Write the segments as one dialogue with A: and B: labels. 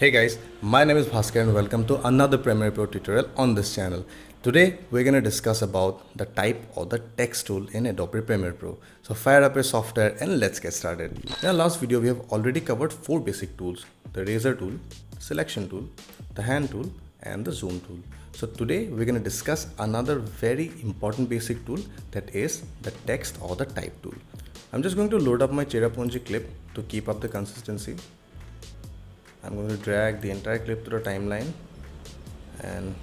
A: Hey guys, my name is Bhaskar and welcome to another Premiere Pro tutorial on this channel. Today we're going to discuss about the type or the text tool in Adobe Premiere Pro. So fire up your software and let's get started. In our last video we have already covered 4 basic tools: the eraser tool, selection tool, the hand tool and the zoom tool. So today we're going to discuss another very important basic tool, that is the text or the type tool. I'm just going to load up my Cherrapunji clip to keep up the consistency. I'm going to drag the entire clip to the timeline and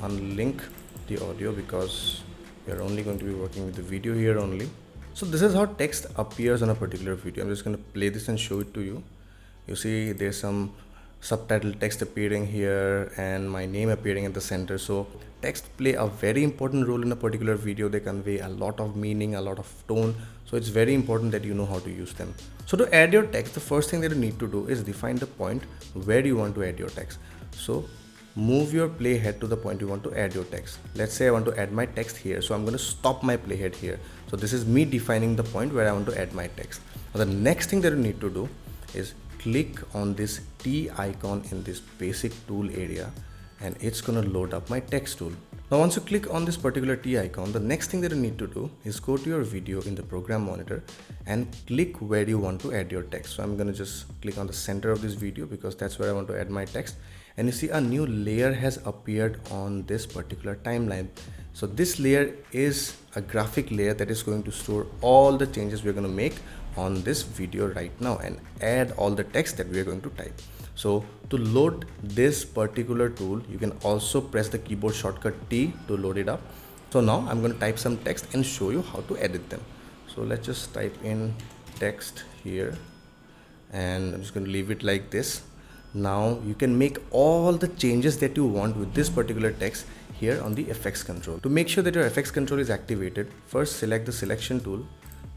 A: unlink the audio because we are only going to be working with the video here only. So this is how text appears on a particular video. I'm just going to play this and show it to you. You see there's some subtitle text appearing here and my name appearing at the center. So text play a very important role in a particular video. They convey a lot of meaning, a lot of tone. So it's very important that you know how to use them. So to add your text, the first thing that you need to do is define the point where you want to add your text. So move your playhead to the point you want to add your text. Let's say I want to add my text here. So I'm going to stop my playhead here. So this is me defining the point where I want to add my text. Now the next thing that you need to do is click on this T icon in this basic tool area and it's going to load up my text tool. Now once you click on this particular T icon, the next thing that you need to do is go to your video in the program monitor and click where you want to add your text. So I'm going to just click on the center of this video because that's where I want to add my text. And you see a new layer has appeared on this particular timeline. So this layer is a graphic layer that is going to store all the changes we're going to make on this video right now and add all the text that we are going to type. So to load this particular tool, you can also press the keyboard shortcut T to load it up. So now I'm going to type some text and show you how to edit them. So let's just type in text here and I'm just going to leave it like this. Now you can make all the changes that you want with this particular text here on the FX control. To make sure that your FX control is activated, first select the selection tool,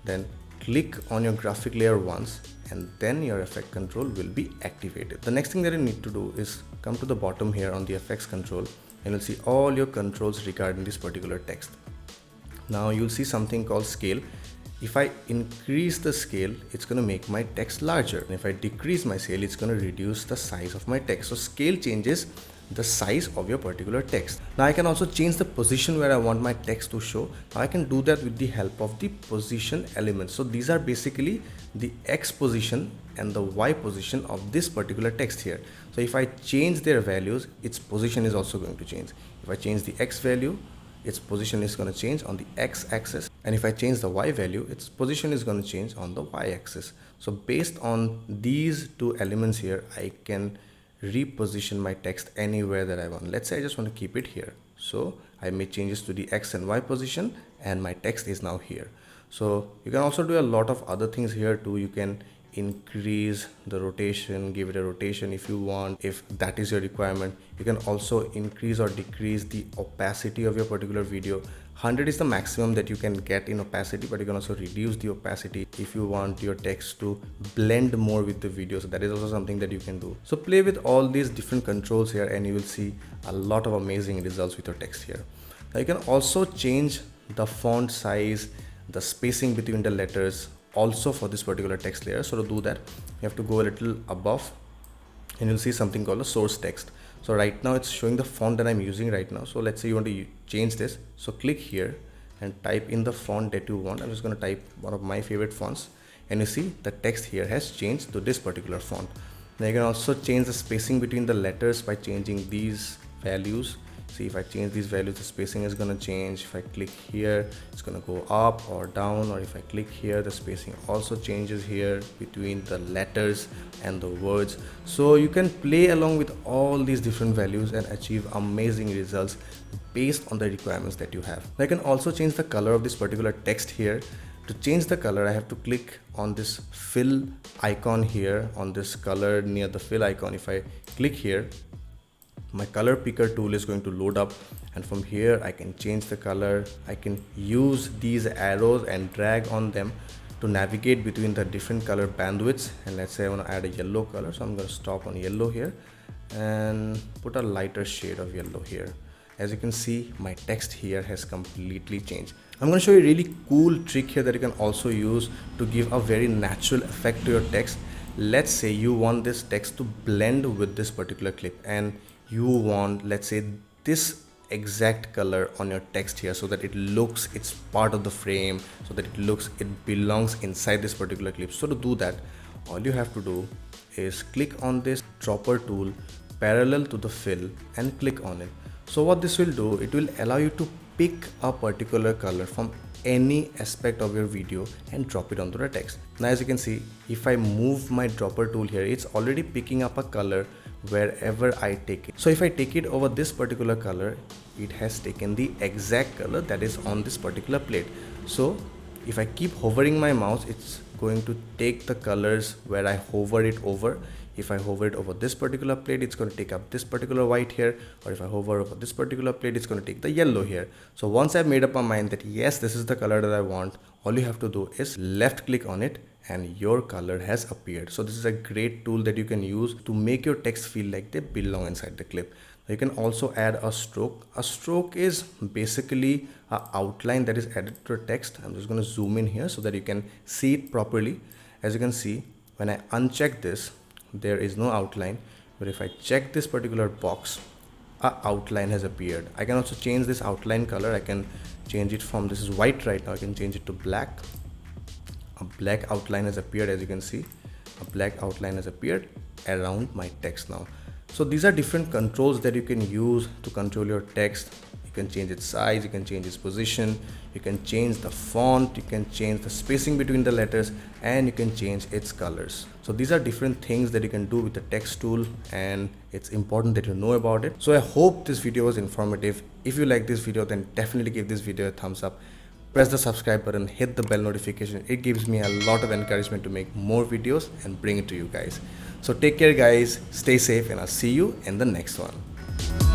A: then click on your graphic layer once and then your effect control will be activated. The next thing that you need to do is come to the bottom here on the FX control and you'll see all your controls regarding this particular text. Now you'll see something called scale. If I increase the scale, it's going to make my text larger. And if I decrease my scale, it's going to reduce the size of my text. So scale changes the size of your particular text. Now I can also change the position where I want my text to show. Now I can do that with the help of the position elements. So these are basically the X position and the Y position of this particular text here. So if I change their values, its position is also going to change. If I change the X value, its position is going to change on the X axis, and if I change the Y value, its position is going to change on the Y axis. So based on these two elements here, I can reposition my text anywhere that I want. Let's say I just want to keep it here. So I made changes to the X and Y position and my text is now here. So you can also do a lot of other things here too. You can increase the rotation, give it a rotation if you want, if that is your requirement. You can also increase or decrease the opacity of your particular video. 100 is the maximum that you can get in opacity, but you can also reduce the opacity if you want your text to blend more with the video. So that is also something that you can do. So play with all these different controls here and you will see a lot of amazing results with your text here. Now you can also change the font size, the spacing between the letters also for this particular text layer. So to do that, you have to go a little above and you'll see something called a source text. So right now it's showing the font that I'm using right now. So let's say you want to change this. So click here and type in the font that you want. I'm just going to type one of my favorite fonts and you see the text here has changed to this particular font. Now you can also change the spacing between the letters by changing these values. See, if I change these values, the spacing is going to change. If I click here, it's going to go up or down, or if I click here, the spacing also changes here between the letters and the words. So you can play along with all these different values and achieve amazing results based on the requirements that you have. Now I can also change the color of this particular text here. To change the color, I have to click on this fill icon here, on this color near the fill icon. If I click here, my color picker tool is going to load up and from here I can change the color. I can use these arrows and drag on them to navigate between the different color bandwidths. And let's say I want to add a yellow color, so I'm going to stop on yellow here and put a lighter shade of yellow here. As you can see, my text here has completely changed. I'm going to show you a really cool trick here that you can also use to give a very natural effect to your text. let's say you want this text to blend with this particular clip, and you want, let's say, this exact color on your text here, so that it looks it's part of the frame, so that it looks it belongs inside this particular clip. So to do that, all you have to do is click on this dropper tool parallel to the fill and click on it. So what this will do, it will allow you to pick a particular color from any aspect of your video and drop it onto the text. Now as you can see, if I move my dropper tool here, it's already picking up a color wherever I take it. So if I take it over this particular color, it has taken the exact color that is on this particular plate. So if I keep hovering my mouse, it's going to take the colors where I hover it over. If I hover it over this particular plate, it's going to take up this particular white here, or if I hover over this particular plate, it's going to take the yellow here. So once I've made up my mind that yes, this is the color that I want, all you have to do is left click on it and your color has appeared. So this is a great tool that you can use to make your text feel like they belong inside the clip. You can also add a stroke. A stroke is basically an outline that is added to the text. I'm just going to zoom in here so that you can see it properly. As you can see, when I uncheck this, there is no outline, but if I check this particular box, a outline has appeared. I can also change this outline color. I can change it from, this is white right now, I can change it to black. A black outline has appeared. As you can see, a black outline has appeared around my text now. So these are different controls that you can use to control your text. You can change its size, you can change its position, you can change the font, you can change the spacing between the letters, and you can change its colors. So these are different things that you can do with the text tool, and it's important that you know about it. So I hope this video was informative. If you like this video, then definitely give this video a thumbs up. Press the subscribe button, hit the bell notification. It gives me a lot of encouragement to make more videos and bring it to you guys. So take care guys, stay safe, and I'll see you in the next one.